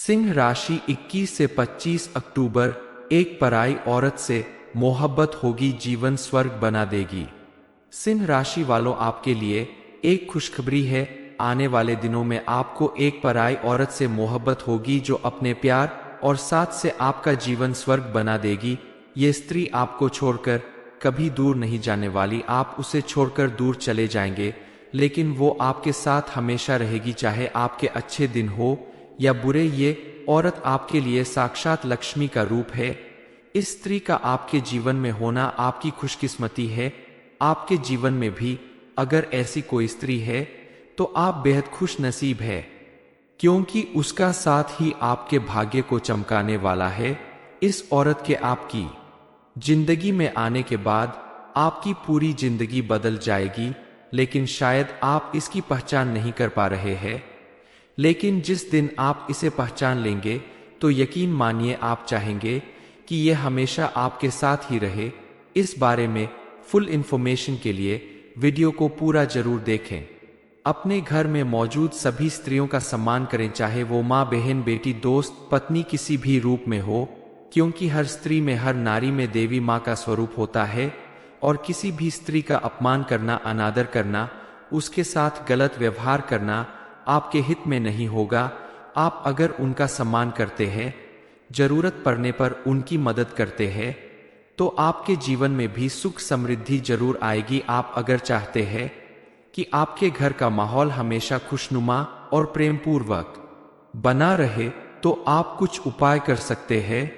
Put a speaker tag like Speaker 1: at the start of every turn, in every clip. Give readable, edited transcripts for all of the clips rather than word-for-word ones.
Speaker 1: सिंह राशि 21 से 25 अक्टूबर। एक पराई औरत से मोहब्बत होगी, जीवन स्वर्ग बना देगी। सिंह राशि वालों, आपके लिए एक खुशखबरी है। आने वाले दिनों में आपको एक पराई औरत से मोहब्बत होगी जो अपने प्यार और साथ से आपका जीवन स्वर्ग बना देगी। ये स्त्री आपको छोड़कर कभी दूर नहीं जाने वाली। आप उसे छोड़कर दूर चले जाएंगे, लेकिन वो आपके साथ हमेशा रहेगी, चाहे आपके अच्छे दिन हो या बुरे। ये औरत आपके लिए साक्षात लक्ष्मी का रूप है। इस स्त्री का आपके जीवन में होना आपकी खुशकिस्मती है। आपके जीवन में भी अगर ऐसी कोई स्त्री है तो आप बेहद खुश नसीब है, क्योंकि उसका साथ ही आपके भाग्य को चमकाने वाला है। इस औरत के आपकी जिंदगी में आने के बाद आपकी पूरी जिंदगी बदल जाएगी, लेकिन शायद आप इसकी पहचान नहीं कर पा रहे हैं। लेकिन जिस दिन आप इसे पहचान लेंगे तो यकीन मानिए आप चाहेंगे कि यह हमेशा आपके साथ ही रहे। इस बारे में फुल इंफॉर्मेशन के लिए वीडियो को पूरा जरूर देखें। अपने घर में मौजूद सभी स्त्रियों का सम्मान करें, चाहे वो माँ, बहन, बेटी, दोस्त, पत्नी किसी भी रूप में हो, क्योंकि हर स्त्री में, हर नारी में देवी माँ का स्वरूप होता है। और किसी भी स्त्री का अपमान करना, अनादर करना, उसके साथ गलत व्यवहार करना आपके हित में नहीं होगा। आप अगर उनका सम्मान करते हैं, जरूरत पड़ने पर उनकी मदद करते हैं, तो आपके जीवन में भी सुख समृद्धि जरूर आएगी। आप अगर चाहते हैं कि आपके घर का माहौल हमेशा खुशनुमा और प्रेमपूर्वक बना रहे, तो आप कुछ उपाय कर सकते हैं।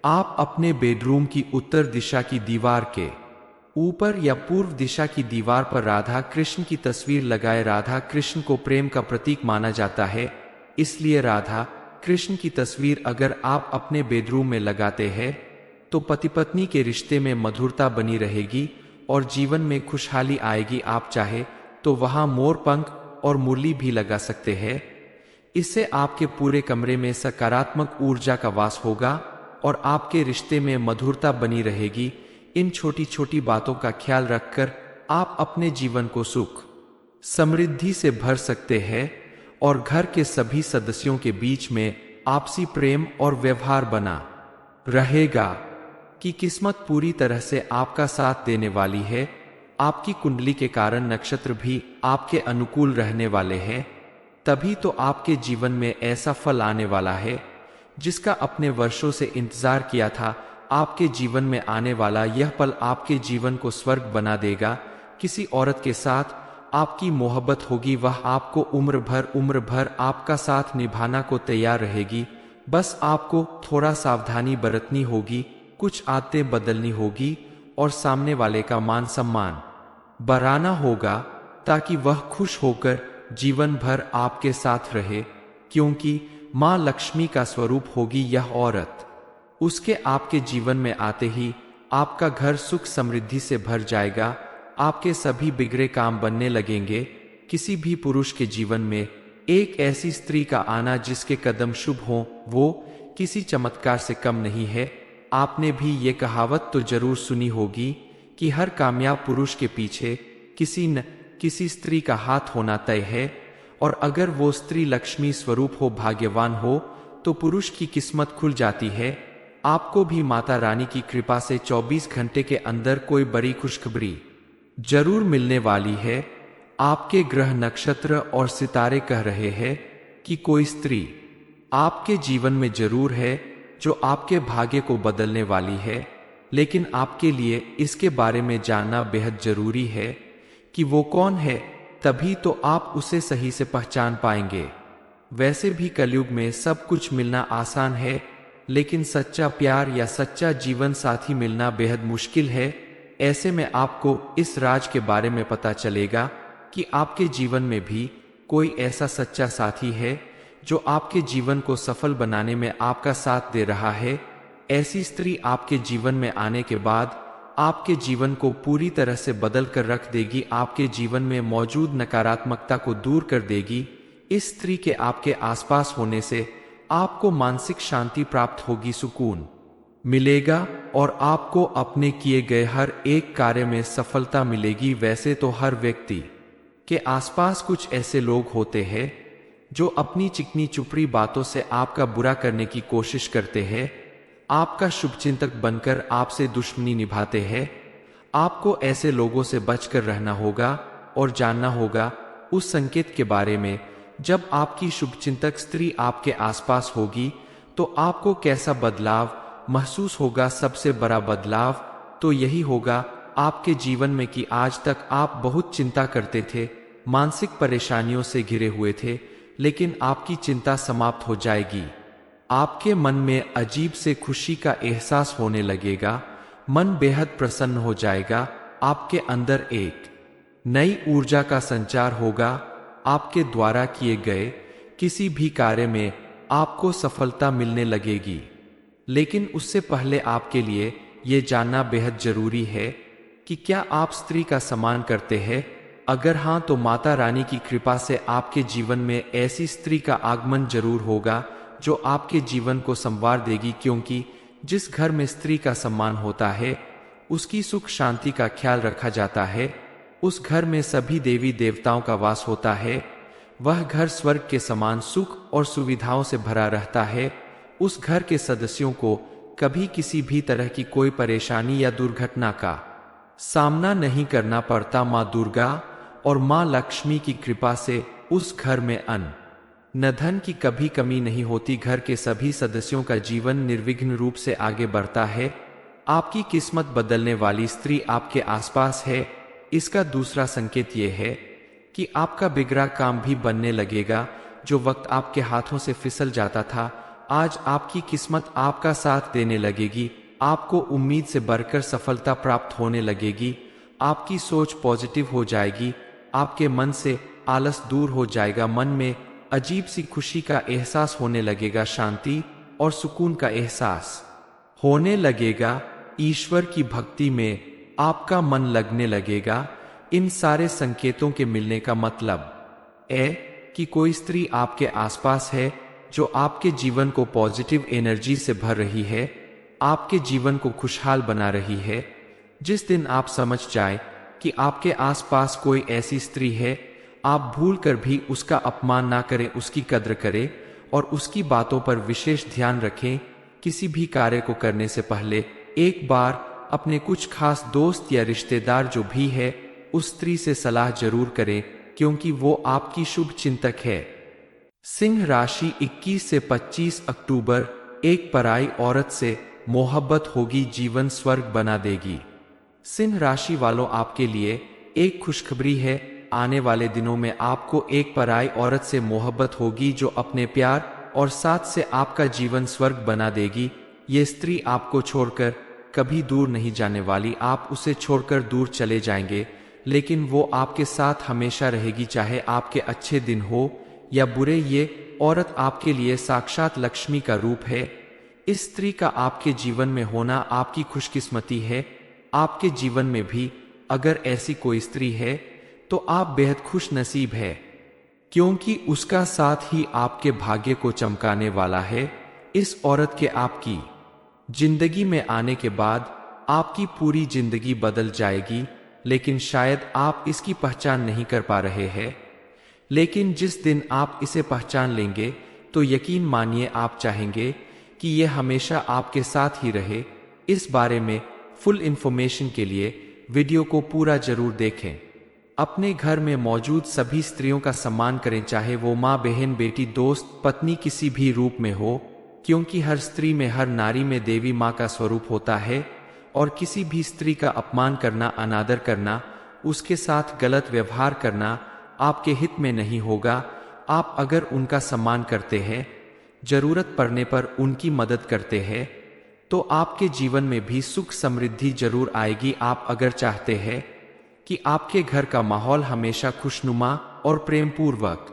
Speaker 1: आप अपने बेडरूम की उत्तर दिशा की दीवार के ऊपर या पूर्व दिशा की दीवार पर राधा कृष्ण की तस्वीर लगाए। राधा कृष्ण को प्रेम का प्रतीक माना जाता है, इसलिए राधा कृष्ण की तस्वीर अगर आप अपने बेडरूम में लगाते हैं तो पति पत्नी के रिश्ते में मधुरता बनी रहेगी और जीवन में खुशहाली आएगी। आप चाहे तो वहां मोर पंख और मुरली भी लगा सकते हैं। इससे आपके पूरे कमरे में सकारात्मक ऊर्जा का वास होगा और आपके रिश्ते में मधुरता बनी रहेगी। इन छोटी छोटी बातों का ख्याल रखकर आप अपने जीवन को सुख समृद्धि से भर सकते हैं और घर के सभी सदस्यों के बीच में आपसी प्रेम और व्यवहार बना रहेगा। कि किस्मत पूरी तरह से आपका साथ देने वाली है। आपकी कुंडली के कारण नक्षत्र भी आपके अनुकूल रहने वाले हैं, तभी तो आपके जीवन में ऐसा फल आने वाला है जिसका अपने वर्षों से इंतजार किया था। आपके जीवन में आने वाला यह पल आपके जीवन को स्वर्ग बना देगा। किसी औरत के साथ आपकी मोहब्बत होगी, वह आपको उम्र भर आपका साथ निभाना को तैयार रहेगी। बस आपको थोड़ा सावधानी बरतनी होगी, कुछ आदतें बदलनी होगी और सामने वाले का मान सम्मान बढ़ाना होगा, ताकि वह खुश होकर जीवन भर आपके साथ रहे, क्योंकि माँ लक्ष्मी का स्वरूप होगी यह औरत। उसके आपके जीवन में आते ही आपका घर सुख समृद्धि से भर जाएगा। आपके सभी बिगड़े काम बनने लगेंगे। किसी भी पुरुष के जीवन में एक ऐसी स्त्री का आना जिसके कदम शुभ हों, वो किसी चमत्कार से कम नहीं है। आपने भी ये कहावत तो जरूर सुनी होगी कि हर कामयाब पुरुष के पीछे किसी न किसी स्त्री का हाथ होना तय है, और अगर वो स्त्री लक्ष्मी स्वरूप हो, भाग्यवान हो, तो पुरुष की किस्मत खुल जाती है। आपको भी माता रानी की कृपा से 24 घंटे के अंदर कोई बड़ी खुशखबरी जरूर मिलने वाली है। आपके ग्रह, नक्षत्र और सितारे कह रहे हैं कि कोई स्त्री आपके जीवन में जरूर है जो आपके भाग्य को बदलने वाली है, लेकिन आपके लिए इसके बारे में जानना बेहद जरूरी है कि वो कौन है, तभी तो आप उसे सही से पहचान पाएंगे। वैसे भी कलयुग में सब कुछ मिलना आसान है, लेकिन सच्चा प्यार या सच्चा जीवन साथी मिलना बेहद मुश्किल है। ऐसे में आपको इस राज के बारे में पता चलेगा कि आपके जीवन में भी कोई ऐसा सच्चा साथी है जो आपके जीवन को सफल बनाने में आपका साथ दे रहा है। ऐसी स्त्री आपके जीवन में आने के बाद आपके जीवन को पूरी तरह से बदल कर रख देगी। आपके जीवन में मौजूद नकारात्मकता को दूर कर देगी। इस स्त्री के आपके आसपास होने से आपको मानसिक शांति प्राप्त होगी, सुकून मिलेगा और आपको अपने किए गए हर एक कार्य में सफलता मिलेगी। वैसे तो हर व्यक्ति के आसपास कुछ ऐसे लोग होते हैं जो अपनी चिकनी चुपड़ी बातों से आपका बुरा करने की कोशिश करते हैं, आपका शुभचिंतक बनकर आपसे दुश्मनी निभाते हैं। आपको ऐसे लोगों से बचकर रहना होगा और जानना होगा उस संकेत के बारे में। जब आपकी शुभचिंतक स्त्री आपके आसपास होगी तो आपको कैसा बदलाव महसूस होगा? सबसे बड़ा बदलाव तो यही होगा आपके जीवन में कि आज तक आप बहुत चिंता करते थे, मानसिक परेशानियों से घिरे हुए थे, लेकिन आपकी चिंता समाप्त हो जाएगी। आपके मन में अजीब से खुशी का एहसास होने लगेगा, मन बेहद प्रसन्न हो जाएगा, आपके अंदर एक नई ऊर्जा का संचार होगा। आपके द्वारा किए गए किसी भी कार्य में आपको सफलता मिलने लगेगी। लेकिन उससे पहले आपके लिए ये जानना बेहद जरूरी है कि क्या आप स्त्री का सम्मान करते हैं? अगर हाँ, तो माता रानी की कृपा से आपके जीवन में ऐसी स्त्री का आगमन जरूर होगा जो आपके जीवन को संवार देगी, क्योंकि जिस घर में स्त्री का सम्मान होता है उसकी सुख शांति का ख्याल रखा जाता है। उस घर में सभी देवी देवताओं का वास होता है। वह घर स्वर्ग के समान सुख और सुविधाओं से भरा रहता है। उस घर के सदस्यों को कभी किसी भी तरह की कोई परेशानी या दुर्घटना का सामना नहीं करना पड़ता। माँ दुर्गा और माँ लक्ष्मी की कृपा से उस घर में अन्न न धन की कभी कमी नहीं होती। घर के सभी सदस्यों का जीवन निर्विघ्न रूप से आगे बढ़ता है। आपकी किस्मत बदलने वाली स्त्री आपके आसपास है। इसका दूसरा संकेत यह है कि आपका बिगड़ा काम भी बनने लगेगा। जो वक्त आपके हाथों से फिसल जाता था, आज आपकी किस्मत आपका साथ देने लगेगी। आपको उम्मीद से बढ़कर सफलता प्राप्त होने लगेगी। आपकी सोच पॉजिटिव हो जाएगी। आपके मन से आलस दूर हो जाएगा। मन में अजीब सी खुशी का एहसास होने लगेगा, शांति और सुकून का एहसास होने लगेगा। ईश्वर की भक्ति में आपका मन लगने लगेगा। इन सारे संकेतों के मिलने का मतलब है कि कोई स्त्री आपके आसपास है जो आपके जीवन को पॉजिटिव एनर्जी से भर रही है, आपके जीवन को खुशहाल बना रही है। जिस दिन आप समझ जाए कि आपके आसपास कोई ऐसी स्त्री है, आप भूल कर भी उसका अपमान ना करें, उसकी कद्र करें और उसकी बातों पर विशेष ध्यान रखें। किसी भी कार्य को करने से पहले एक बार अपने कुछ खास दोस्त या रिश्तेदार जो भी है उस स्त्री से सलाह जरूर करें, क्योंकि वो आपकी शुभ चिंतक है। सिंह राशि 21 से 25 अक्टूबर। एक पराई औरत से मोहब्बत होगी, जीवन स्वर्ग बना देगी। सिंह राशि वालों, आपके लिए एक खुशखबरी है। आने वाले दिनों में आपको एक पराई औरत से मोहब्बत होगी जो अपने प्यार और साथ से आपका जीवन स्वर्ग बना देगी। ये स्त्री आपको छोड़कर कभी दूर नहीं जाने वाली। आप उसे छोड़कर दूर चले जाएंगे, लेकिन वो आपके साथ हमेशा रहेगी, चाहे आपके अच्छे दिन हो या बुरे। ये औरत आपके लिए साक्षात लक्ष्मी का रूप है। इस स्त्री का आपके जीवन में होना आपकी खुशकिस्मती है। आपके जीवन में भी अगर ऐसी कोई स्त्री है तो आप बेहद खुश नसीब है, क्योंकि उसका साथ ही आपके भाग्य को चमकाने वाला है। इस औरत के आपकी जिंदगी में आने के बाद आपकी पूरी जिंदगी बदल जाएगी, लेकिन शायद आप इसकी पहचान नहीं कर पा रहे हैं। लेकिन जिस दिन आप इसे पहचान लेंगे तो यकीन मानिए आप चाहेंगे कि यह हमेशा आपके साथ ही रहे। इस बारे में फुल इंफॉर्मेशन के लिए वीडियो को पूरा जरूर देखें। अपने घर में मौजूद सभी स्त्रियों का सम्मान करें, चाहे वो माँ, बहन, बेटी, दोस्त, पत्नी किसी भी रूप में हो, क्योंकि हर स्त्री में, हर नारी में देवी माँ का स्वरूप होता है। और किसी भी स्त्री का अपमान करना, अनादर करना, उसके साथ गलत व्यवहार करना आपके हित में नहीं होगा। आप अगर उनका सम्मान करते हैं, जरूरत पड़ने पर उनकी मदद करते हैं, तो आपके जीवन में भी सुख समृद्धि जरूर आएगी। आप अगर चाहते हैं कि आपके घर का माहौल हमेशा खुशनुमा और प्रेमपूर्वक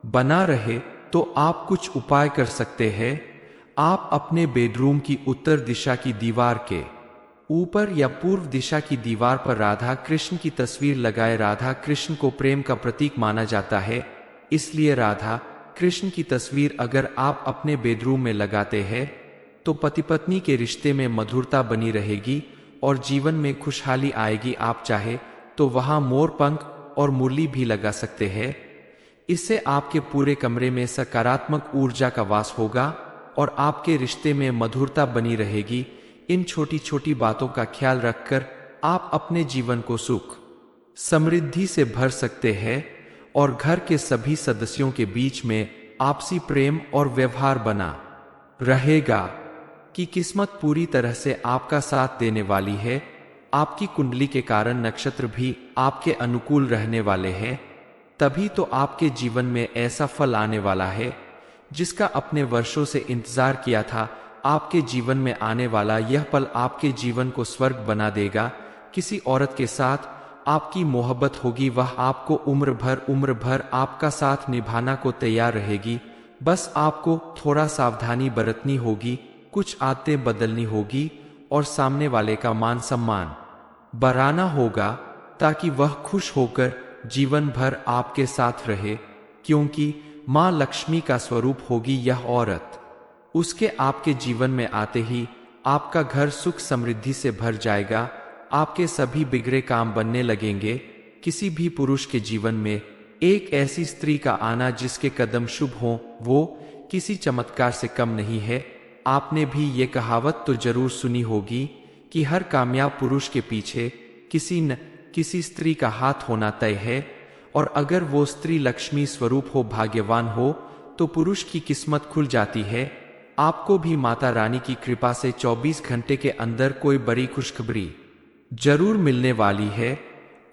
Speaker 1: बना रहे, तो आप कुछ उपाय कर सकते हैं। आप अपने बेडरूम की उत्तर दिशा की दीवार के ऊपर या पूर्व दिशा की दीवार पर राधा कृष्ण की तस्वीर लगाए। राधा कृष्ण को प्रेम का प्रतीक माना जाता है, इसलिए राधा कृष्ण की तस्वीर अगर आप अपने बेडरूम में लगाते हैं तो पति पत्नी के रिश्ते में मधुरता बनी रहेगी और जीवन में खुशहाली आएगी। आप चाहे तो वहां मोर पंख और मुरली भी लगा सकते हैं। इससे आपके पूरे कमरे में सकारात्मक ऊर्जा का वास होगा और आपके रिश्ते में मधुरता बनी रहेगी। इन छोटी छोटी बातों का ख्याल रखकर आप अपने जीवन को सुख समृद्धि से भर सकते हैं और घर के सभी सदस्यों के बीच में आपसी प्रेम और व्यवहार बना रहेगा। कि किस्मत पूरी तरह से आपका साथ देने वाली है। आपकी कुंडली के कारण नक्षत्र भी आपके अनुकूल रहने वाले हैं। तभी तो आपके जीवन में ऐसा फल आने वाला है जिसका अपने वर्षों से इंतजार किया था। आपके जीवन में आने वाला यह पल आपके जीवन को स्वर्ग बना देगा। किसी औरत के साथ आपकी मोहब्बत होगी, वह आपको उम्र भर आपका साथ निभाना को तैयार रहेगी। बस आपको थोड़ा सावधानी बरतनी होगी, कुछ आदतें बदलनी होगी और सामने वाले का मान सम्मान बढ़ाना होगा ताकि वह खुश होकर जीवन भर आपके साथ रहे। क्योंकि माँ लक्ष्मी का स्वरूप होगी यह औरत। उसके आपके जीवन में आते ही आपका घर सुख समृद्धि से भर जाएगा। आपके सभी बिगड़े काम बनने लगेंगे। किसी भी पुरुष के जीवन में एक ऐसी स्त्री का आना जिसके कदम शुभ हों, वो किसी चमत्कार से कम नहीं है। आपने भी ये कहावत तो जरूर सुनी होगी कि हर कामयाब पुरुष के पीछे किसी न किसी स्त्री का हाथ होना तय है, और अगर वो स्त्री लक्ष्मी स्वरूप हो, भाग्यवान हो, तो पुरुष की किस्मत खुल जाती है। आपको भी माता रानी की कृपा से 24 घंटे के अंदर कोई बड़ी खुशखबरी जरूर मिलने वाली है।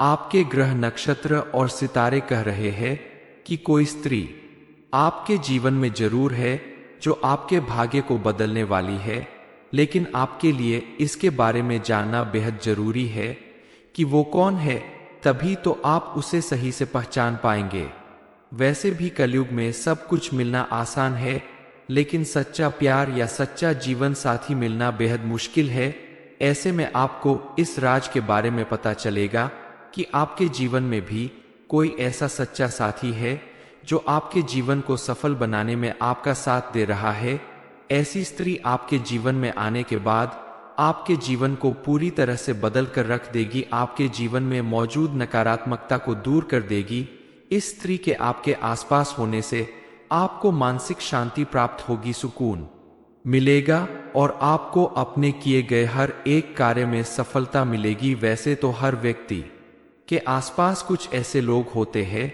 Speaker 1: आपके ग्रह, नक्षत्र और सितारे कह रहे हैं कि कोई स्त्री आपके जीवन में जरूर है जो आपके भाग्य को बदलने वाली है। लेकिन आपके लिए इसके बारे में जानना बेहद जरूरी है कि वो कौन है, तभी तो आप उसे सही से पहचान पाएंगे। वैसे भी कलयुग में सब कुछ मिलना आसान है, लेकिन सच्चा प्यार या सच्चा जीवन साथी मिलना बेहद मुश्किल है। ऐसे में आपको इस राज के बारे में पता चलेगा कि आपके जीवन में भी कोई ऐसा सच्चा साथी है जो आपके जीवन को सफल बनाने में आपका साथ दे रहा है। ऐसी स्त्री आपके जीवन में आने के बाद आपके जीवन को पूरी तरह से बदल कर रख देगी। आपके जीवन में मौजूद नकारात्मकता को दूर कर देगी। इस स्त्री के आपके आसपास होने से आपको मानसिक शांति प्राप्त होगी, सुकून मिलेगा और आपको अपने किए गए हर एक कार्य में सफलता मिलेगी। वैसे तो हर व्यक्ति के आसपास कुछ ऐसे लोग होते हैं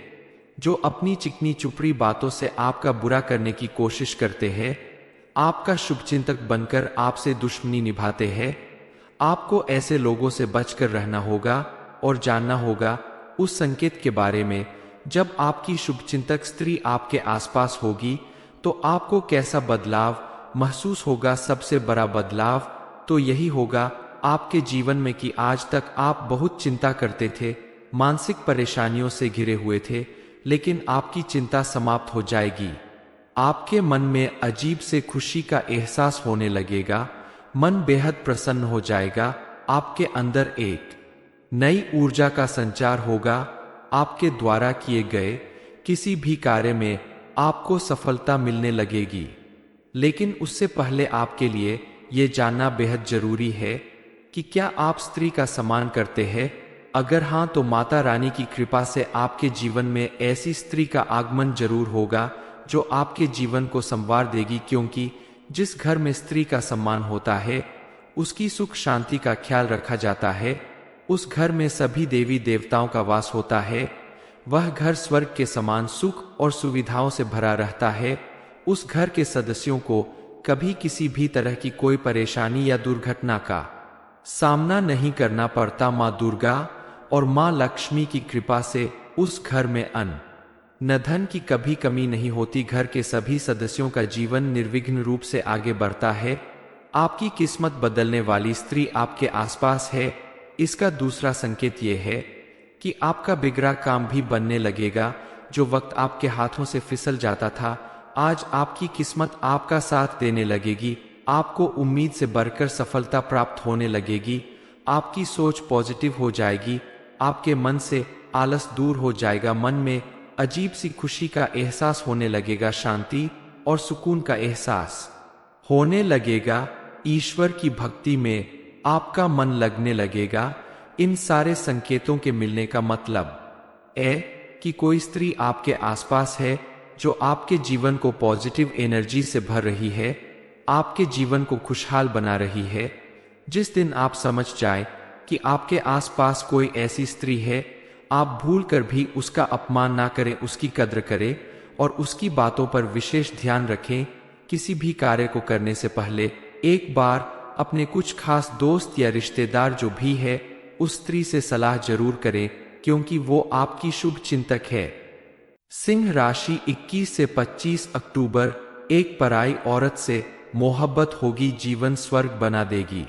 Speaker 1: जो अपनी चिकनी चुपड़ी बातों से आपका बुरा करने की कोशिश करते हैं, आपका शुभचिंतक बनकर आपसे दुश्मनी निभाते हैं। आपको ऐसे लोगों से बचकर रहना होगा और जानना होगा उस संकेत के बारे में। जब आपकी शुभचिंतक स्त्री आपके आसपास होगी तो आपको कैसा बदलाव महसूस होगा। सबसे बड़ा बदलाव तो यही होगा आपके जीवन में कि आज तक आप बहुत चिंता करते थे, मानसिक परेशानियों से घिरे हुए थे, लेकिन आपकी चिंता समाप्त हो जाएगी। आपके मन में अजीब से खुशी का एहसास होने लगेगा, मन बेहद प्रसन्न हो जाएगा। आपके अंदर एक नई ऊर्जा का संचार होगा। आपके द्वारा किए गए किसी भी कार्य में आपको सफलता मिलने लगेगी। लेकिन उससे पहले आपके लिए ये जानना बेहद जरूरी है कि क्या आप स्त्री का सम्मान करते हैं। अगर हाँ, तो माता रानी की कृपा से आपके जीवन में ऐसी स्त्री का आगमन जरूर होगा जो आपके जीवन को संवार देगी। क्योंकि जिस घर में स्त्री का सम्मान होता है उसकी सुख शांति का ख्याल रखा जाता है। उस घर में सभी देवी देवताओं का वास होता है। वह घर स्वर्ग के समान सुख और सुविधाओं से भरा रहता है। उस घर के सदस्यों को कभी किसी भी तरह की कोई परेशानी या दुर्घटना का सामना नहीं करना पड़ता। माँ दुर्गा और माँ लक्ष्मी की कृपा से उस घर में अन्न न धन की कभी कमी नहीं होती। घर के सभी सदस्यों का जीवन निर्विघ्न रूप से आगे बढ़ता है। आपकी किस्मत बदलने वाली स्त्री आपके आसपास है। इसका दूसरा संकेत यह है कि आपका बिगड़ा काम भी बनने लगेगा। जो वक्त आपके हाथों से फिसल जाता था, आज आपकी किस्मत आपका साथ देने लगेगी। आपको उम्मीद से बढ़कर सफलता प्राप्त होने लगेगी। आपकी सोच पॉजिटिव हो जाएगी। आपके मन से आलस दूर हो जाएगा। मन में अजीब सी खुशी का एहसास होने लगेगा। शांति और सुकून का एहसास होने लगेगा। ईश्वर की भक्ति में आपका मन लगने लगेगा। इन सारे संकेतों के मिलने का मतलब है कि कोई स्त्री आपके आसपास है जो आपके जीवन को पॉजिटिव एनर्जी से भर रही है, आपके जीवन को खुशहाल बना रही है। जिस दिन आप समझ जाए कि आपके आसपास कोई ऐसी स्त्री है, आप भूल कर भी उसका अपमान ना करें, उसकी कद्र करें और उसकी बातों पर विशेष ध्यान रखें। किसी भी कार्य को करने से पहले एक बार अपने कुछ खास दोस्त या रिश्तेदार जो भी है उस स्त्री से सलाह जरूर करें, क्योंकि वो आपकी शुभ चिंतक है। सिंह राशि 21 से 25 अक्टूबर, एक पराई औरत से मोहब्बत होगी, जीवन स्वर्ग बना देगी।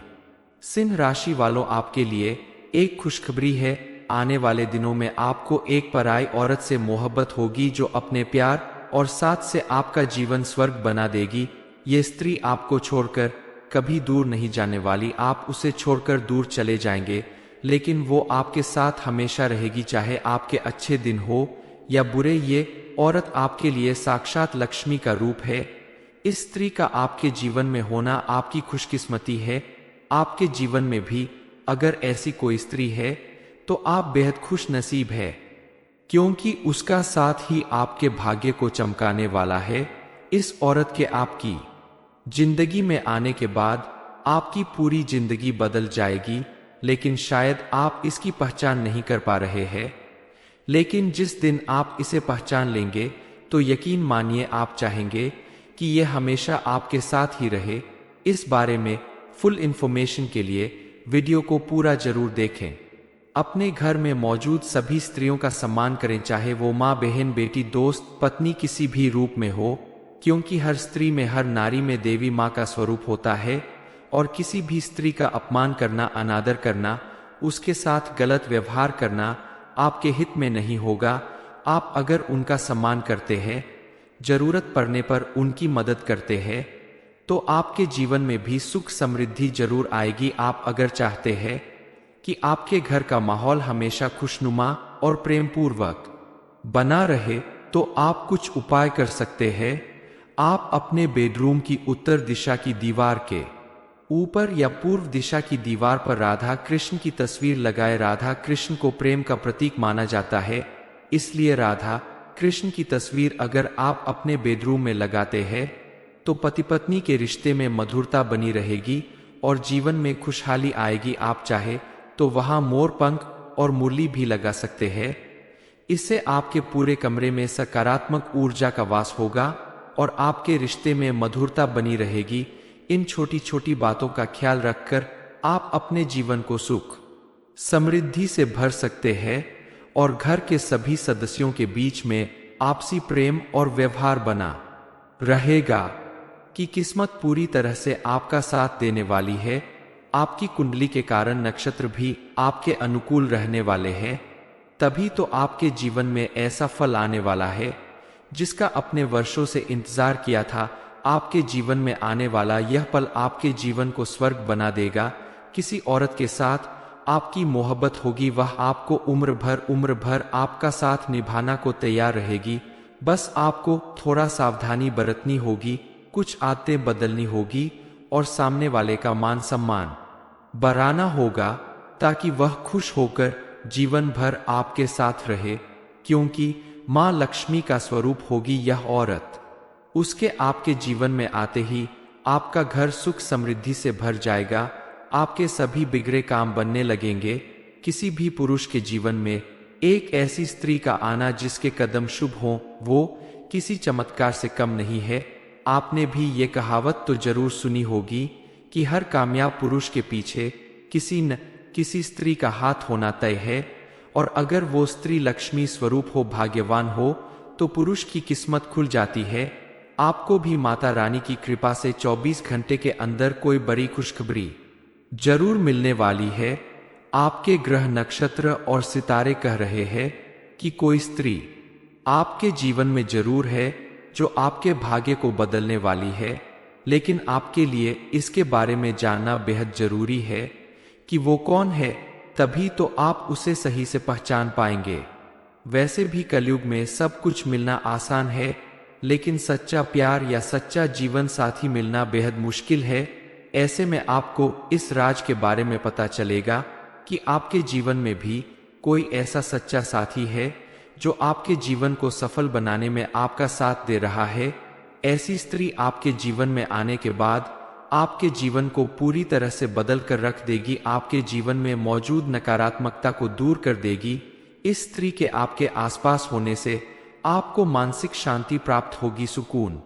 Speaker 1: सिंह राशि वालों, आपके लिए एक खुशखबरी है। आने वाले दिनों में आपको एक पराई औरत से मोहब्बत होगी जो अपने प्यार और साथ से आपका जीवन स्वर्ग बना देगी। ये स्त्री आपको छोड़कर कभी दूर नहीं जाने वाली। आप उसे छोड़कर दूर चले जाएंगे, लेकिन वो आपके साथ हमेशा रहेगी, चाहे आपके अच्छे दिन हो या बुरे। ये औरत आपके लिए साक्षात लक्ष्मी का रूप है। इस स्त्री का आपके जीवन में होना आपकी खुशकिस्मती है। आपके जीवन में भी अगर ऐसी कोई स्त्री है तो आप बेहद खुश नसीब है, क्योंकि उसका साथ ही आपके भाग्य को चमकाने वाला है। इस औरत के आपकी जिंदगी में आने के बाद आपकी पूरी जिंदगी बदल जाएगी, लेकिन शायद आप इसकी पहचान नहीं कर पा रहे हैं। लेकिन जिस दिन आप इसे पहचान लेंगे तो यकीन मानिए आप चाहेंगे कि यह हमेशा आपके साथ ही रहे। इस बारे में फुल इंफॉर्मेशन के लिए वीडियो को पूरा जरूर देखें। अपने घर में मौजूद सभी स्त्रियों का सम्मान करें, चाहे वो माँ, बहन, बेटी, दोस्त, पत्नी किसी भी रूप में हो, क्योंकि हर स्त्री में, हर नारी में देवी माँ का स्वरूप होता है और किसी भी स्त्री का अपमान करना, अनादर करना, उसके साथ गलत व्यवहार करना आपके हित में नहीं होगा। आप अगर उनका सम्मान करते हैं, जरूरत पड़ने पर उनकी मदद करते हैं, तो आपके जीवन में भी सुख समृद्धि जरूर आएगी। आप अगर चाहते हैं कि आपके घर का माहौल हमेशा खुशनुमा और प्रेमपूर्वक बना रहे, तो आप कुछ उपाय कर सकते हैं। आप अपने बेडरूम की उत्तर दिशा की दीवार के ऊपर या पूर्व दिशा की दीवार पर राधा कृष्ण की तस्वीर लगाए। राधा कृष्ण को प्रेम का प्रतीक माना जाता है, इसलिए राधा कृष्ण की तस्वीर अगर आप अपने बेडरूम में लगाते हैं तो पति पत्नी के रिश्ते में मधुरता बनी रहेगी और जीवन में खुशहाली आएगी। आप चाहे तो वहां मोर पंख और मुरली भी लगा सकते हैं। इससे आपके पूरे कमरे में सकारात्मक ऊर्जा का वास होगा और आपके रिश्ते में मधुरता बनी रहेगी। इन छोटी छोटी बातों का ख्याल रखकर आप अपने जीवन को सुख समृद्धि से भर सकते हैं और घर के सभी सदस्यों के बीच में आपसी प्रेम और व्यवहार बना रहेगा। कि किस्मत पूरी तरह से आपका साथ देने वाली है। आपकी कुंडली के कारण नक्षत्र भी आपके अनुकूल रहने वाले हैं, तभी तो आपके जीवन में ऐसा फल आने वाला है जिसका अपने वर्षों से इंतजार किया था। आपके जीवन में आने वाला यह पल आपके जीवन को स्वर्ग बना देगा। किसी औरत के साथ आपकी मोहब्बत होगी, वह आपको उम्र भर आपका साथ निभाना को तैयार रहेगी। बस आपको थोड़ा सावधानी बरतनी होगी, कुछ आदतें बदलनी होगी और सामने वाले का मान सम्मान बढ़ाना होगा, ताकि वह खुश होकर जीवन भर आपके साथ रहे, क्योंकि माँ लक्ष्मी का स्वरूप होगी यह औरत। उसके आपके जीवन में आते ही आपका घर सुख समृद्धि से भर जाएगा। आपके सभी बिगड़े काम बनने लगेंगे। किसी भी पुरुष के जीवन में एक ऐसी स्त्री का आना जिसके कदम शुभ हों, वो किसी चमत्कार से कम नहीं है। आपने भी ये कहावत तो जरूर सुनी होगी कि हर कामयाब पुरुष के पीछे किसी न किसी स्त्री का हाथ होना तय है, और अगर वो स्त्री लक्ष्मी स्वरूप हो, भाग्यवान हो, तो पुरुष की किस्मत खुल जाती है। आपको भी माता रानी की कृपा से 24 घंटे के अंदर कोई बड़ी खुशखबरी जरूर मिलने वाली है। आपके ग्रह, नक्षत्र और सितारे कह रहे हैं कि कोई स्त्री आपके जीवन में जरूर है जो आपके भाग्य को बदलने वाली है, लेकिन आपके लिए इसके बारे में जानना बेहद जरूरी है कि वो कौन है, तभी तो आप उसे सही से पहचान पाएंगे। वैसे भी कलयुग में सब कुछ मिलना आसान है, लेकिन सच्चा प्यार या सच्चा जीवन साथी मिलना बेहद मुश्किल है। ऐसे में आपको इस राज के बारे में पता चलेगा कि आपके जीवन में भी कोई ऐसा सच्चा साथी है जो आपके जीवन को सफल बनाने में आपका साथ दे रहा है। ऐसी स्त्री आपके जीवन में आने के बाद आपके जीवन को पूरी तरह से बदल कर रख देगी, आपके जीवन में मौजूद नकारात्मकता को दूर कर देगी। इस स्त्री के आपके आसपास होने से आपको मानसिक शांति प्राप्त होगी, सुकून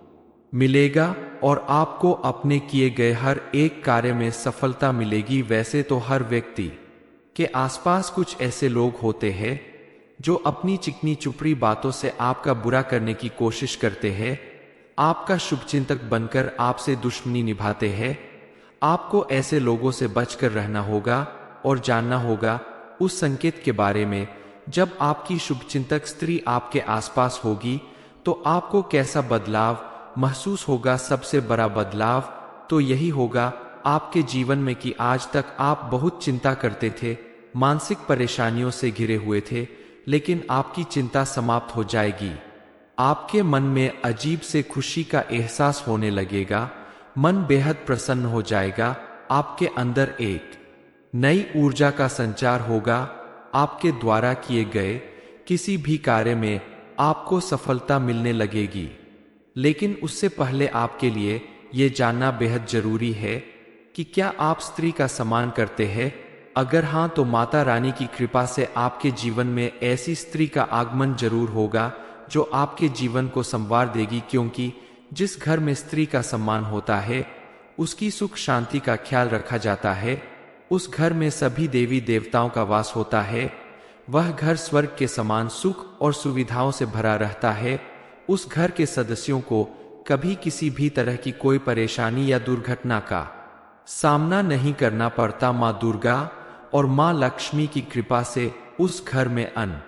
Speaker 1: मिलेगा और आपको अपने किए गए हर एक कार्य में सफलता मिलेगी। वैसे तो हर व्यक्ति के आसपास कुछ ऐसे लोग होते हैं जो अपनी चिकनी चुपड़ी बातों से आपका बुरा करने की कोशिश करते हैं, आपका शुभचिंतक बनकर आपसे दुश्मनी निभाते हैं। आपको ऐसे लोगों से बचकर रहना होगा और जानना होगा उस संकेत के बारे में। जब आपकी शुभचिंतक स्त्री आपके आसपास होगी तो आपको कैसा बदलाव महसूस होगा। सबसे बड़ा बदलाव तो यही होगा आपके जीवन में कि आज तक आप बहुत चिंता करते थे, मानसिक परेशानियों से घिरे हुए थे, लेकिन आपकी चिंता समाप्त हो जाएगी। आपके मन में अजीब से खुशी का एहसास होने लगेगा, मन बेहद प्रसन्न हो जाएगा, आपके अंदर एक नई ऊर्जा का संचार होगा। आपके द्वारा किए गए किसी भी कार्य में आपको सफलता मिलने लगेगी। लेकिन उससे पहले आपके लिए यह जानना बेहद जरूरी है कि क्या आप स्त्री का सम्मान करते हैं। अगर हां तो माता रानी की कृपा से आपके जीवन में ऐसी स्त्री का आगमन जरूर होगा जो आपके जीवन को संवार देगी, क्योंकि जिस घर में स्त्री का सम्मान होता है उसकी सुख शांति का ख्याल रखा जाता है, उस घर में सभी देवी देवताओं का वास होता है, वह घर स्वर्ग के समान सुख और सुविधाओं से भरा रहता है। उस घर के सदस्यों को कभी किसी भी तरह की कोई परेशानी या दुर्घटना का सामना नहीं करना पड़ता। माँ दुर्गा और माँ लक्ष्मी की कृपा से उस घर में अन्न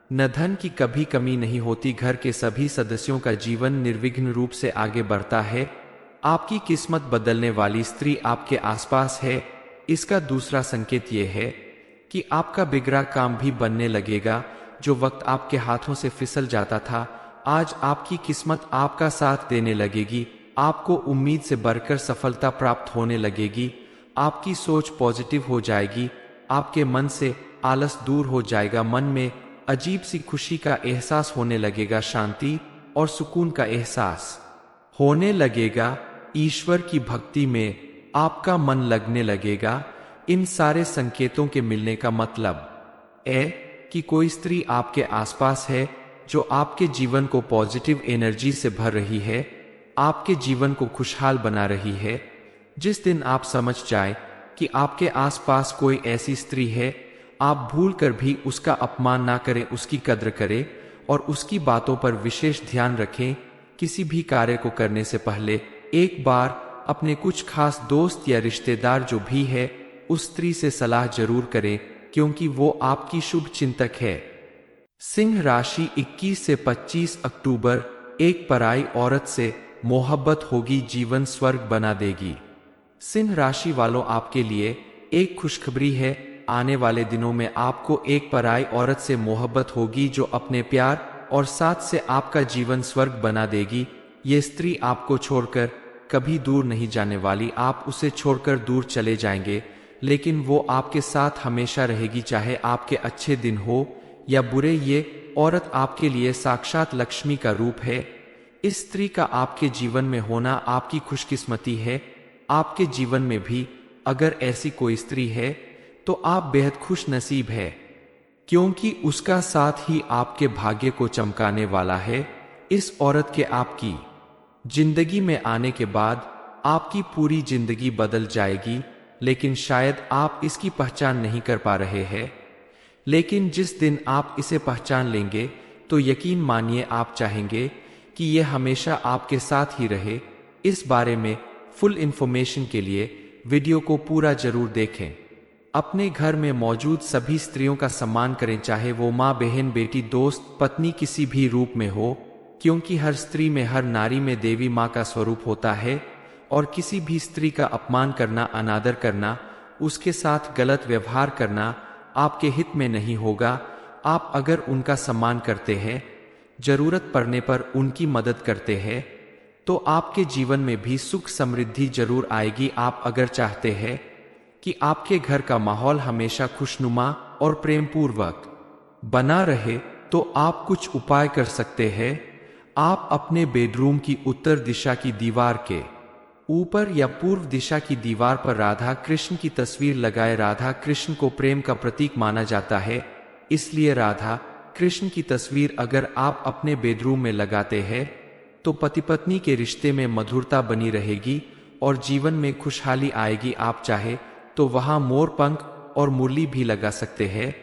Speaker 1: न धन की कभी कमी नहीं होती। घर के सभी सदस्यों का जीवन निर्विघ्न रूप से आगे बढ़ता है। आपकी किस्मत बदलने वाली स्त्री आपके आसपास है। इसका दूसरा संकेत यह है कि आपका बिगड़ा काम भी बनने लगेगा। जो वक्त आपके हाथों से फिसल जाता था, आज आपकी किस्मत आपका साथ देने लगेगी। आपको उम्मीद से बढ़कर सफलता प्राप्त होने लगेगी। आपकी सोच पॉजिटिव हो जाएगी, आपके मन से आलस दूर हो जाएगा, मन में अजीब सी खुशी का एहसास होने लगेगा, शांति और सुकून का एहसास होने लगेगा। ईश्वर की भक्ति में आपका मन लगने लगेगा। इन सारे संकेतों के मिलने का मतलब है कि कोई स्त्री आपके आसपास है जो आपके जीवन को पॉजिटिव एनर्जी से भर रही है, आपके जीवन को खुशहाल बना रही है। जिस दिन आप समझ जाए कि आपके आसपास कोई ऐसी स्त्री है, आप भूल कर भी उसका अपमान ना करें, उसकी कद्र करें और उसकी बातों पर विशेष ध्यान रखें। किसी भी कार्य को करने से पहले एक बार अपने कुछ खास दोस्त या रिश्तेदार जो भी है उस स्त्री से सलाह जरूर करें, क्योंकि वो आपकी शुभ चिंतक है। सिंह राशि 21 से 25 अक्टूबर। एक पराई औरत से मोहब्बत होगी, जीवन स्वर्ग बना देगी। सिंह राशि वालों, आपके लिए एक खुशखबरी है। आने वाले दिनों में आपको एक पराई औरत से मोहब्बत होगी जो अपने प्यार और साथ से आपका जीवन स्वर्ग बना देगी। ये स्त्री आपको छोड़कर कभी दूर नहीं जाने वाली। आप उसे छोड़कर दूर चले जाएंगे, लेकिन वो आपके साथ हमेशा रहेगी, चाहे आपके अच्छे दिन हो या बुरे। ये औरत आपके लिए साक्षात लक्ष्मी का रूप है। इस स्त्री का आपके जीवन में होना आपकी खुशकिस्मती है। आपके जीवन में भी अगर ऐसी कोई स्त्री है तो आप बेहद खुश नसीब है, क्योंकि उसका साथ ही आपके भाग्य को चमकाने वाला है। इस औरत के आपकी जिंदगी में आने के बाद आपकी पूरी जिंदगी बदल जाएगी, लेकिन शायद आप इसकी पहचान नहीं कर पा रहे हैं। लेकिन जिस दिन आप इसे पहचान लेंगे तो यकीन मानिए आप चाहेंगे कि यह हमेशा आपके साथ ही रहे। इस बारे में फुल इंफॉर्मेशन के लिए वीडियो को पूरा जरूर देखें। अपने घर में मौजूद सभी स्त्रियों का सम्मान करें, चाहे वो माँ, बहन, बेटी, दोस्त, पत्नी किसी भी रूप में हो, क्योंकि हर स्त्री में, हर नारी में देवी माँ का स्वरूप होता है और किसी भी स्त्री का अपमान करना, अनादर करना, उसके साथ गलत व्यवहार करना आपके हित में नहीं होगा। आप अगर उनका सम्मान करते हैं, जरूरत पड़ने पर उनकी मदद करते हैं, तो आपके जीवन में भी सुख समृद्धि जरूर आएगी। आप अगर चाहते हैं कि आपके घर का माहौल हमेशा खुशनुमा और प्रेमपूर्वक बना रहे, तो आप कुछ उपाय कर सकते हैं। आप अपने बेडरूम की उत्तर दिशा की दीवार के ऊपर या पूर्व दिशा की दीवार पर राधा कृष्ण की तस्वीर लगाए। राधा कृष्ण को प्रेम का प्रतीक माना जाता है, इसलिए राधा कृष्ण की तस्वीर अगर आप अपने बेडरूम में लगाते हैं तो पति पत्नी के रिश्ते में मधुरता बनी रहेगी और जीवन में खुशहाली आएगी। आप चाहे तो वहां मोर पंख और मुरली भी लगा सकते हैं।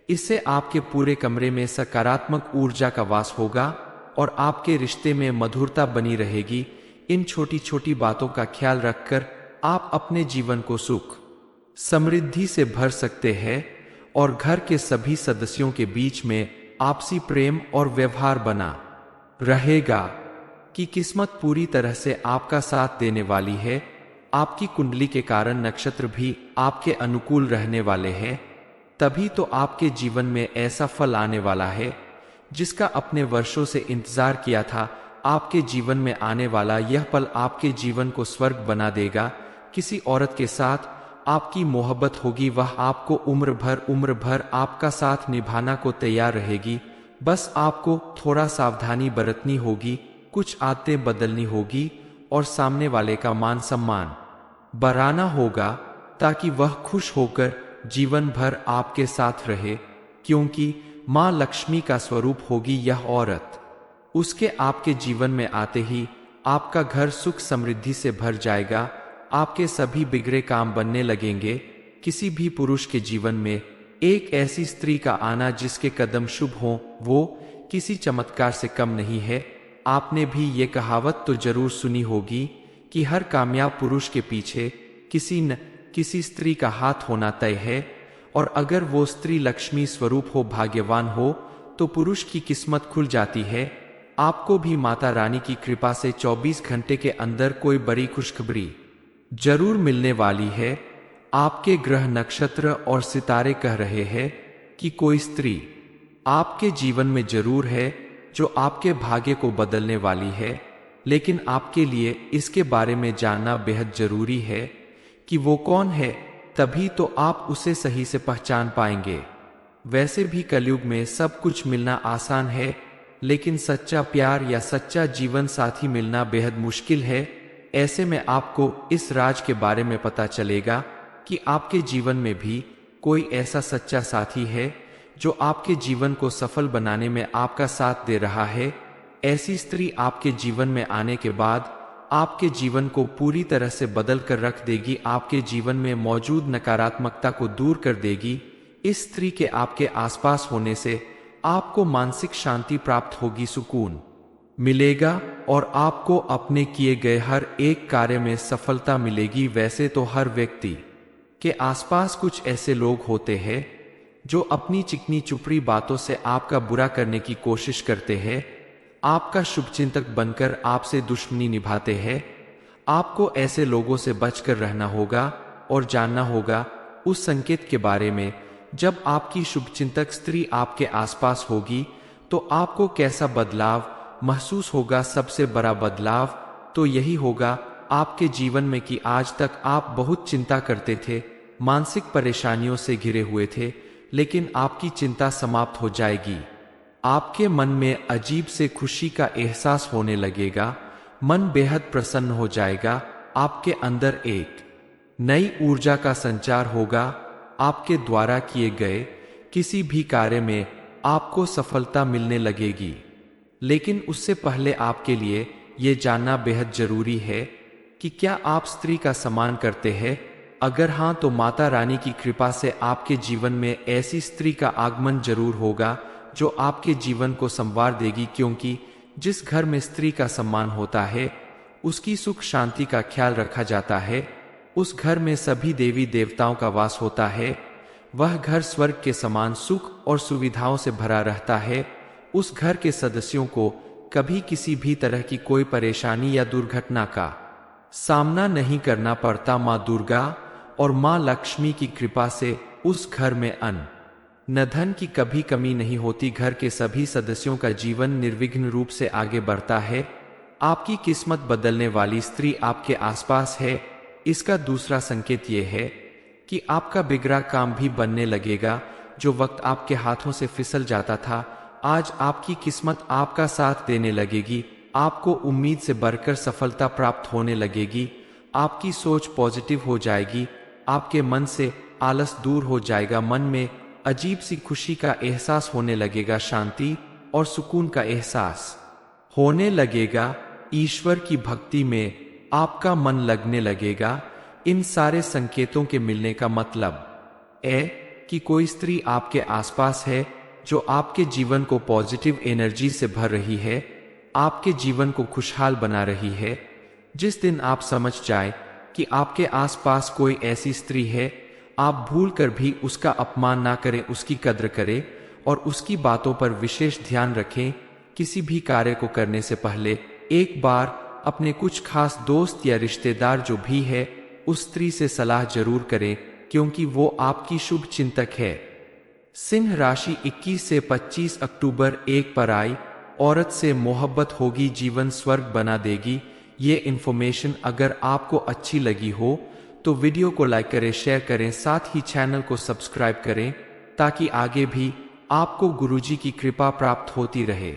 Speaker 1: इससे आपके पूरे कमरे में सकारात्मक ऊर्जा का वास होगा और आपके रिश्ते में मधुरता बनी रहेगी। इन छोटी छोटी बातों का ख्याल रखकर आप अपने जीवन को सुख समृद्धि से भर सकते हैं और घर के सभी सदस्यों के बीच में आपसी प्रेम और व्यवहार बना रहेगा। कि किस्मत पूरी तरह से आपका साथ देने वाली है। आपकी कुंडली के कारण नक्षत्र भी आपके अनुकूल रहने वाले हैं। तभी तो आपके जीवन में ऐसा फल आने वाला है जिसका अपने वर्षों से इंतजार किया था। आपके जीवन में आने वाला यह पल आपके जीवन को स्वर्ग बना देगा। किसी औरत के साथ आपकी मोहब्बत होगी, वह आपको उम्र भर आपका साथ निभाना को तैयार रहेगी। बस आपको थोड़ा सावधानी बरतनी होगी, कुछ आदतें बदलनी होगी और सामने वाले का मान सम्मान बढ़ाना होगा ताकि वह खुश होकर जीवन भर आपके साथ रहे। क्योंकि माँ लक्ष्मी का स्वरूप होगी यह औरत। उसके आपके जीवन में आते ही आपका घर सुख समृद्धि से भर जाएगा। आपके सभी बिगड़े काम बनने लगेंगे। किसी भी पुरुष के जीवन में एक ऐसी स्त्री का आना जिसके कदम शुभ हों, वो किसी चमत्कार से कम नहीं है। आपने भी ये कहावत तो जरूर सुनी होगी कि हर कामयाब पुरुष के पीछे किसी न किसी स्त्री का हाथ होना तय है, और अगर वो स्त्री लक्ष्मी स्वरूप हो, भाग्यवान हो, तो पुरुष की किस्मत खुल जाती है। आपको भी माता रानी की कृपा से 24 घंटे के अंदर कोई बड़ी खुशखबरी जरूर मिलने वाली है। आपके ग्रह, नक्षत्र और सितारे कह रहे हैं कि कोई स्त्री आपके जीवन में जरूर है जो आपके भाग्य को बदलने वाली है, लेकिन आपके लिए इसके बारे में जानना बेहद जरूरी है कि वो कौन है, तभी तो आप उसे सही से पहचान पाएंगे। वैसे भी कलयुग में सब कुछ मिलना आसान है, लेकिन सच्चा प्यार या सच्चा जीवन साथी मिलना बेहद मुश्किल है। ऐसे में आपको इस राज के बारे में पता चलेगा कि आपके जीवन में भी कोई ऐसा सच्चा साथी है जो आपके जीवन को सफल बनाने में आपका साथ दे रहा है। ऐसी स्त्री आपके जीवन में आने के बाद आपके जीवन को पूरी तरह से बदल कर रख देगी। आपके जीवन में मौजूद नकारात्मकता को दूर कर देगी। इस स्त्री के आपके आसपास होने से आपको मानसिक शांति प्राप्त होगी, सुकून मिलेगा और आपको अपने किए गए हर एक कार्य में सफलता मिलेगी। वैसे तो हर व्यक्ति के आसपास कुछ ऐसे लोग होते हैं जो अपनी चिकनी चुपड़ी बातों से आपका बुरा करने की कोशिश करते हैं, आपका शुभचिंतक बनकर आपसे दुश्मनी निभाते हैं। आपको ऐसे लोगों से बचकर रहना होगा और जानना होगा उस संकेत के बारे में। जब आपकी शुभचिंतक स्त्री आपके आसपास होगी तो आपको कैसा बदलाव महसूस होगा। सबसे बड़ा बदलाव तो यही होगा आपके जीवन में कि आज तक आप बहुत चिंता करते थे, मानसिक परेशानियों से घिरे हुए थे, लेकिन आपकी चिंता समाप्त हो जाएगी। आपके मन में अजीब से खुशी का एहसास होने लगेगा, मन बेहद प्रसन्न हो जाएगा। आपके अंदर एक नई ऊर्जा का संचार होगा। आपके द्वारा किए गए किसी भी कार्य में आपको सफलता मिलने लगेगी। लेकिन उससे पहले आपके लिए ये जानना बेहद जरूरी है कि क्या आप स्त्री का सम्मान करते हैं। अगर हाँ, तो माता रानी की कृपा से आपके जीवन में ऐसी स्त्री का आगमन जरूर होगा जो आपके जीवन को संवार देगी। क्योंकि जिस घर में स्त्री का सम्मान होता है उसकी सुख शांति का ख्याल रखा जाता है। उस घर में सभी देवी देवताओं का वास होता है। वह घर स्वर्ग के समान सुख और सुविधाओं से भरा रहता है। उस घर के सदस्यों को कभी किसी भी तरह की कोई परेशानी या दुर्घटना का सामना नहीं करना पड़ता। माँ दुर्गा और माँ लक्ष्मी की कृपा से उस घर में अन्न न धन की कभी कमी नहीं होती। घर के सभी सदस्यों का जीवन निर्विघ्न रूप से आगे बढ़ता है। आपकी किस्मत बदलने वाली स्त्री आपके आसपास है। इसका दूसरा संकेत यह है कि आपका बिगड़ा काम भी बनने लगेगा। जो वक्त आपके हाथों से फिसल जाता था आज आपकी किस्मत आपका साथ देने लगेगी। आपको उम्मीद से बढ़कर सफलता प्राप्त होने लगेगी। आपकी सोच पॉजिटिव हो जाएगी। आपके मन से आलस दूर हो जाएगा। मन में अजीब सी खुशी का एहसास होने लगेगा। शांति और सुकून का एहसास होने लगेगा। ईश्वर की भक्ति में आपका मन लगने लगेगा। इन सारे संकेतों के मिलने का मतलब है कि कोई स्त्री आपके आसपास है जो आपके जीवन को पॉजिटिव एनर्जी से भर रही है, आपके जीवन को खुशहाल बना रही है। जिस दिन आप समझ जाए कि आपके आसपास कोई ऐसी स्त्री है, आप भूल कर भी उसका अपमान ना करें, उसकी कद्र करें और उसकी बातों पर विशेष ध्यान रखें। किसी भी कार्य को करने से पहले एक बार अपने कुछ खास दोस्त या रिश्तेदार जो भी है उस स्त्री से सलाह जरूर करें, क्योंकि वो आपकी शुभ चिंतक है। सिंह राशि 21 से 25 अक्टूबर। एक पराई औरत से मोहब्बत होगी, जीवन स्वर्ग बना देगी। ये इन्फॉर्मेशन अगर आपको अच्छी लगी हो तो वीडियो को लाइक करें, शेयर करें, साथ ही चैनल को सब्सक्राइब करें ताकि आगे भी आपको गुरुजी की कृपा प्राप्त होती रहे।